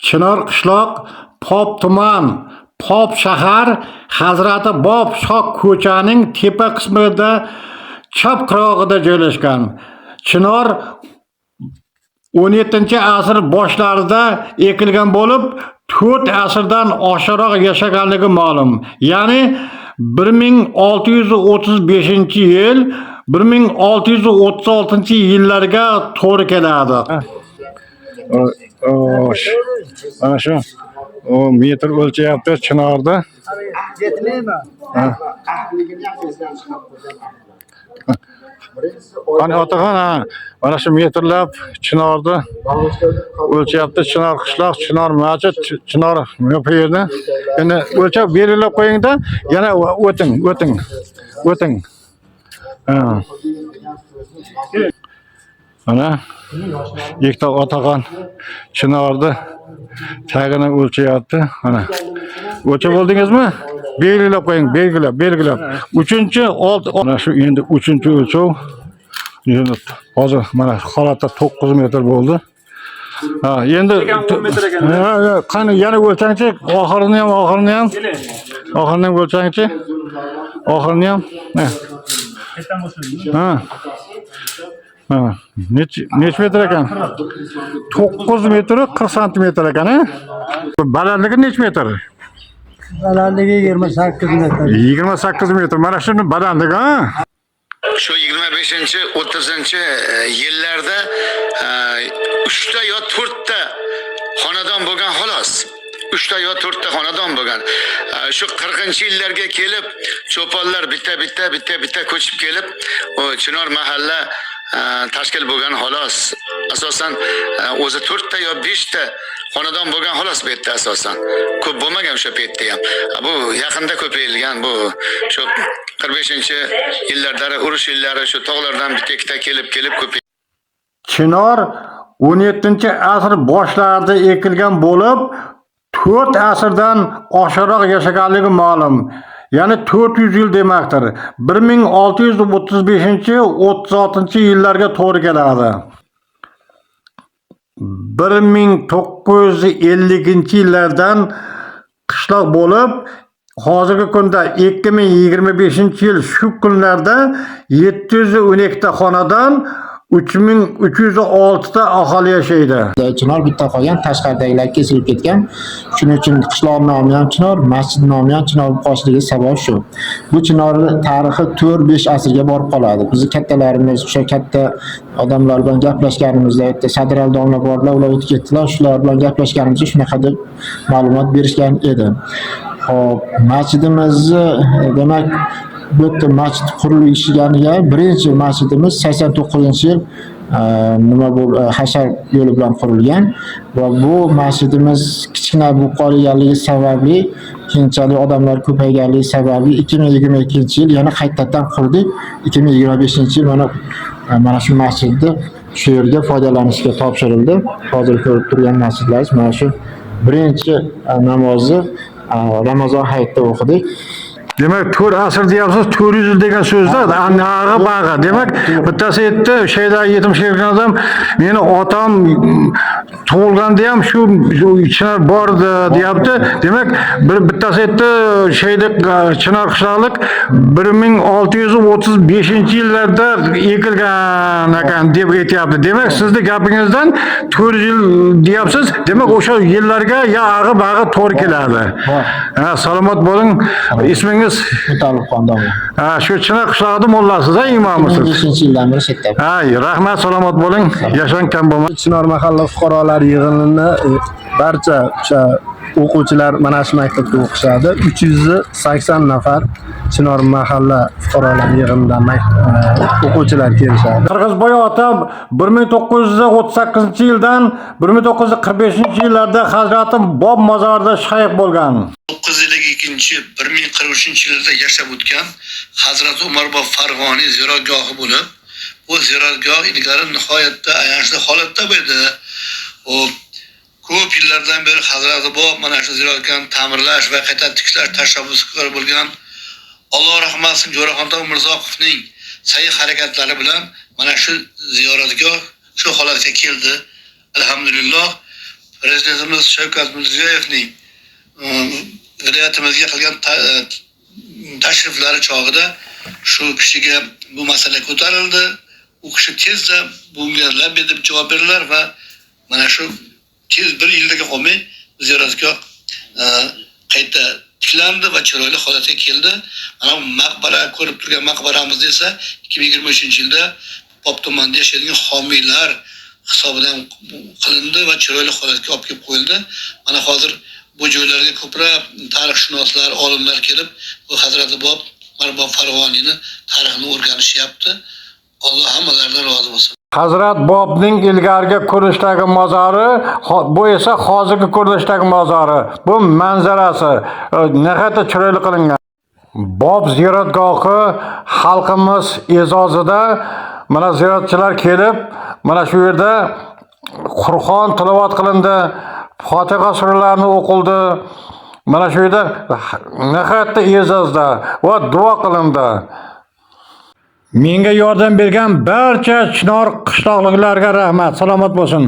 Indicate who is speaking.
Speaker 1: Chinor qishloq, Pop tuman, Pop shahar, Hazrati Bob Shoh ko'chaning tepa qismida chap qirog'ida joylashgan. Chinor 17-asr boshlarida ekilgan bo'lib, 4 asrdan oshiqroq yashaganligi ma'lum. Ya'ni 1635-yil 1636-yillarga to'g'ri keladi. Mana shu metr o'lchayapti Chinorda.
Speaker 2: Yetmaymi?
Speaker 1: Qani otaxon, mana shu metrlab Chinorda o'lchayapti. Chinor qishloq, Chinor masjid, Chinor yo'qyerni. Endi o'lchab belgilab qo'yingda, yana o'ting. Mana ikkita otaxon Chinorda tagini o'lchayapti. Mana o'lchab oldingizmi? Belgilab qo'ying, belgilab. 3-olti, mana shu endi 3-o'lchov. Endi hozir mana holatda 9 metr bo'ldi. Endi qani yana o'lchangchi, oxirini ham. Oxirini ham o'lchangchi. Oxirini ham. Necha metr ekan? 9 metr 40 santimetr ekan, balandligi necha metr?
Speaker 2: Balandligi 28 metr.
Speaker 1: 28 metr. Mana shuni balandligi,
Speaker 3: Shu 25-30-yillarda 3 ta yo 4 ta xonadon bo'lgan xolos. 3 ta yo 4 ta xonadon bo'lgan. Shu 40-yillarga kelib cho'ponlar bitta ko'chib kelib, o Chinor mahalla tashkil bo'lgan xolos. Asosan o'zi 4 ta yo 5 ta xonadon bo'lgan xolos bu yerda asosan. Ko'p bo'lmagan o'sha paytda ham. Bu yaqinda ko'payilgan bu. Shu 45-yillardagi urush yillari shu tog'lardan bitta kelib ko'paygan.
Speaker 1: Chinor 17-asr boshlarida ekilgan bo'lib, 4 asrdan oshiqroq yashaganligi ma'lum. Ya'ni 400 yil demakdir. 1635-36-yillarga to'g'ri keladi. 1950-yillardan qishloq bo'lib, hozirgi kunda 2025-yil shu kunlarda 712 ta xonadon, 3306 ta aholi yashaydi.
Speaker 4: Chinor bitta qolgan, tashqaridagilar kesilib ketgan. Shuning uchun qishloq nomi ham Chinor, masjid nomi ham Chinor qo'shligi sabab shu. Bu Chinor tarixi 4-5 asrga borib qoladi. Bizni kattalarimiz, o'sha katta odamlar bilan gaplashganimizda, Sadral domla borlar, ular o'tib ketdilar. Shular bilan gaplashganimizda shunaqa deb ma'lumot berishgan edi. Hop, masjidimizni demak bu yerda masjid qurilishiganiga birinchi masjidimiz 89-yil nima bu hashar yo'li bilan qurilgan va bu masjidimiz kichkina bo'lib qolganligi sababli, keyinchalik odamlar ko'payganligi sababli 2022-yil yana qaytadan qurdik. 2025-yil mana shu masjidni shu yerga foydalanishga topshirildi. Hozir ko'rib turgan masjidlarimiz mana shu birinchi namozni Ramazon hayitida o'qidik.
Speaker 1: Demak 4 asr deyapsiz, 400 yil degan so'zda anag'i bag'i. Demak, bittasi aytdi, shayda yetim kelgan odam, meni otam tug'ilganda ham shu Chinor bor deyapti. Demak, bittasi aytdi, shayda Chinor qishloqlik 1635-yillarda ekilgan ekan deb aytyapti. Demak, sizni gapingizdan 400 yil deyapsiz. Demak, o'sha yillarga ya ag'i bag'i to'g'ri keladi. Salomat bo'ling. Ismingiz?
Speaker 4: Mutalibxon domla.
Speaker 1: Shu Chinor qishlog'ida mollasiz, imomisiz.
Speaker 4: 25-yildan beri shetda.
Speaker 1: Rahmat, salomat bo'ling. Yashang kam bo'lmang.
Speaker 2: Chinor mahalla fuqarolar yig'inini barcha o'sha o'quvchilar mana shu maktabda o'qishadi. 380 nafar Chinor mahalla fuqarolar yig'inidan o'quvchilar kelishadi.
Speaker 1: Qirg'izboy ota 1938-yildan 1945-yillarda Hazrati Bob mozorida shayx bo'lgan.
Speaker 3: 952-1043-yilda yashab o'tgan Hazrat Umarbob Farg'oniy ziyoratgohi bo'lib, bu ziyoratgoh ilgari nihoyatda ayanchli holatda edi. Ko'p yillardan beri Hazrat Bob mana shu ziyoratgohni ta'mirlash va qayta tiklash tashabbuskor bo'lgan Alloh rahmatsin Jo'raxon Mirzoqovning sa'y harakatlari bilan mana shu ziyoratgoh shu holatga keldi. Alhamdulillah.
Speaker 5: Prezidentimiz Shavkat Mirziyoyevning viloyatimizga qilgan tashriflari chog'ida shu kishiga bu masala ko'tarildi. U kishi tezda bunga lab deb javob berdilar va mana shu tez bir yildaga qolmay ziyoratgoh qayta tiklandi va chiroyli holatga keldi. Mana bu maqbara, ko'rib turgan maqbaramiz esa 2023-yilda Pop tumanida yashaydigan homiylar hisobidan qilindi va chiroyli holatga olib kelib qo'yildi. Mana hozir bu joylarga ko'plab tarixshunoslar, olimlar kelib, bu Hazrati Bob Marbob Farg'oniyni tarixini o'rganishyapti. Alloh hammalaridan rozi bo'lsin.
Speaker 1: Hazrat Bobning ilgarigi ko'rinishdagi mozori, bu esa hozirgi ko'rinishdagi mozori. Bu manzarasi nihoyatda chiroyli qilingan. Bob ziyoratgohi xalqimiz e'zozida mana ziyoratchilar kelib, mana shu yerda Qur'on tilovat qilindi, Fotiha suralarini o'qildi. Mana shu yerda nihoyatda e'zozda va duo qilindi. Menga yordam bergan barcha Chinor qishloqliklarga rahmat. Salomat bo'lsin.